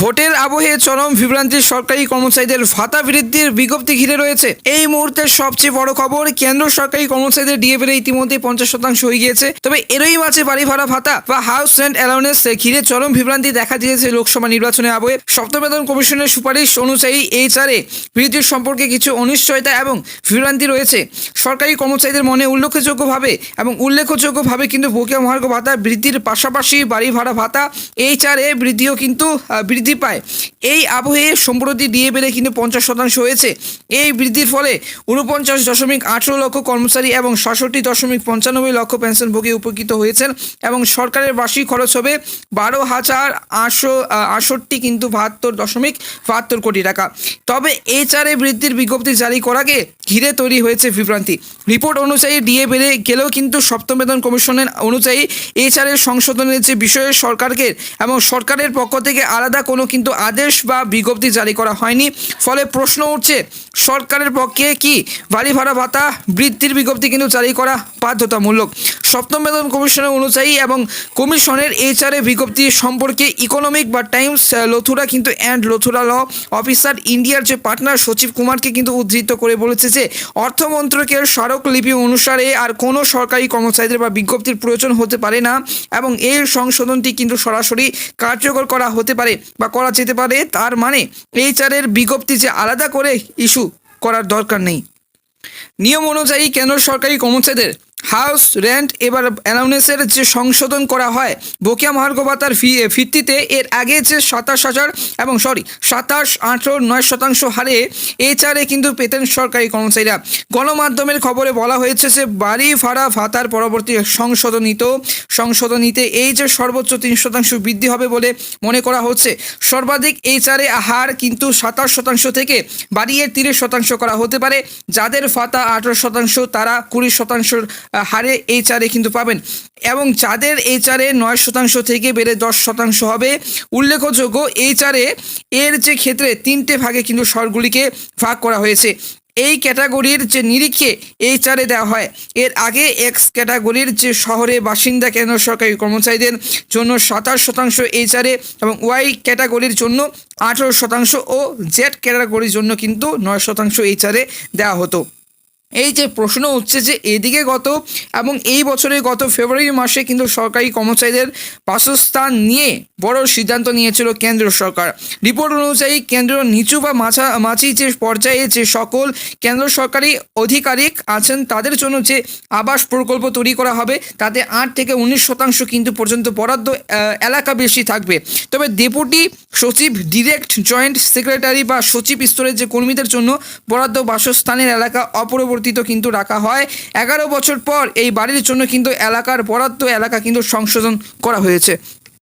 ভোটের আবহে চরম বিভ্রান্তি সরকারি কর্মচারীদের ভাতা বৃদ্ধির বিজ্ঞপ্তি ঘিরে রয়েছে। এই মুহূর্তে সবচেয়ে বড় খবর, কেন্দ্র সরকারি কর্মচারীদের ডিএ বেড়ে ইতিমধ্যে 50% হয়ে গিয়েছে। তবে এরই মাঝে বাড়ি ভাড়া ভাতা বা হাউস রেন্ট অ্যালাউন্স ঘিরে চরম বিভ্রান্তি দেখা দিয়েছে লোকসভা নির্বাচনের আবহে। সপ্তম বেতন কমিশনের সুপারিশ অনুযায়ী এইচআরএ বৃদ্ধির সম্পর্কে কিছু অনিশ্চয়তা এবং বিভ্রান্তি রয়েছে। সরকারি কর্মচারীদের মনে উল্লেখযোগ্যভাবে কিন্তু বকেয়া মহার্ঘ ভাতা বৃদ্ধির পাশাপাশি বাড়ি ভাড়া ভাতা এইচআরএ বৃদ্ধিও কিন্তু বৃদ্ধি পায়। এই আবহে সম্প্রতি ডিএ বেড়ে কিন্তু 50% হয়েছে। এই বৃদ্ধির ফলে 49.18 লক্ষ কর্মচারী এবং 66.95 লক্ষ পেনশনভোগী উপকৃত হয়েছেন এবং সরকারের বার্ষিক খরচ হবে 12,868 কিন্তু 72.72 কোটি টাকা। তবে এইচআরএ বৃদ্ধির বিজ্ঞপ্তি জারি করাকে ঘিরে তৈরি হয়েছে বিভ্রান্তি। রিপোর্ট অনুযায়ী ডিএ বেড়ে গেলেও কিন্তু সপ্তম বেতন কমিশনের অনুযায়ী এইচআরএ সংশোধনের যে বিষয়ে সরকারের পক্ষ থেকে আলাদা কোনো কিন্তু আদেশ বা বিজ্ঞপ্তি জারি করা হয়নি। ফলে প্রশ্ন উঠছে, সরকারের পক্ষে কি বাড়ি ভাড়া ভাতা বৃদ্ধির বিজ্ঞপ্তি কিন্তু জারি করা বাধ্যতামূলক? সপ্তম বেতন কমিশনের অনুযায়ী এবং কমিশনের এইচআরএ বিজ্ঞপ্তি সম্পর্কে ইকোনমিক বা টাইমস লোথুরা কিন্তু লোথুরা ল অফিসার ইন্ডিয়ার যে পার্টনার সচিব কুমারকে কিন্তু উদ্ধৃত করে বলেছে যে অর্থ মন্ত্রকের স্মারকলিপি অনুসারে আর কোনো সরকারি কর্মচারীদের বা বিজ্ঞপ্তির প্রয়োজন হতে পারে না এবং এই সংশোধনটি কিন্তু সরাসরি কার্যকর করা হতে পারে বা করা যেতে পারে। তার মানে এইচআরএর বিজ্ঞপ্তি যে আলাদা করে ইস্যু করার দরকার নেই। নিয়ম অনুযায়ী কেন্দ্র সরকারি কর্মচারীদের হাউস রেন্ট এবার অ্যালাউন্সের যে সংশোধন করা হয় বকেয়া মহার্ঘ ভাতার ভিত্তিতে এর আগে যে 27,809% হারে এইচআরএ কিন্তু পেতেন সরকারি কর্মচারীরা। গণমাধ্যমের খবরে বলা হয়েছে যে বাড়ি ভাড়া ভাতার পরবর্তী সংশোধনীতে এই যে সর্বোচ্চ 3% বৃদ্ধি হবে বলে মনে করা হচ্ছে। সর্বাধিক এইচআরএ হার কিন্তু 27% থেকে বাড়িয়ে 30% করা হতে পারে। যাদের ভাতা 18% তারা 20% হারে এইচআরএ কিন্তু পাবেন এবং যাদের এইচআরএ 9% থেকে বেড়ে 10% হবে। উল্লেখযোগ্য, এইচআরএ এর যে ক্ষেত্রে 3টে ভাগে কিন্তু শহরগুলিকে ভাগ করা হয়েছে। এই ক্যাটাগরির যে নিরিখে এইচআরএ দেওয়া হয়, এর আগে এক্স ক্যাটাগরির যে শহরে বাসিন্দা কেন্দ্র সরকারি কর্মচারীদের জন্য 27% এইচআরএ এবং ওয়াই ক্যাটাগরির জন্য 18% ও জেড ক্যাটাগরির জন্য কিন্তু 9% এইচআরএ দেওয়া হতো। এই যে প্রশ্ন হচ্ছে যে এদিকে এই বছরের গত ফেব্রুয়ারি মাসে কিন্তু সরকারি কর্মচারীদের বাসস্থান নিয়ে বড় সিদ্ধান্ত নিয়েছিল কেন্দ্র সরকার। রিপোর্ট অনুযায়ী কেন্দ্র নিচু বা মাঝি যে পর্যায়ে যে সকল কেন্দ্র সরকারি আধিকারিক আছেন তাদের জন্য যে আবাস প্রকল্প তৈরি করা হবে তাতে 8 থেকে 19% কিন্তু পর্যন্ত বরাদ্দ এলাকা বেশি থাকবে। তবে ডেপুটি সচিব, ডিরেক্ট জয়েন্ট সেক্রেটারি বা সচিব স্তরের যে কর্মীদের জন্য বরাদ্দ বাসস্থানের এলাকা অপরিবর্তিত কিন্তু রাখা হয়। 11 বছর পর এই বাড়ির জন্য কিন্তু এলাকার বরাদ্দ এলাকা কিন্তু সংশোধন করা হয়েছে।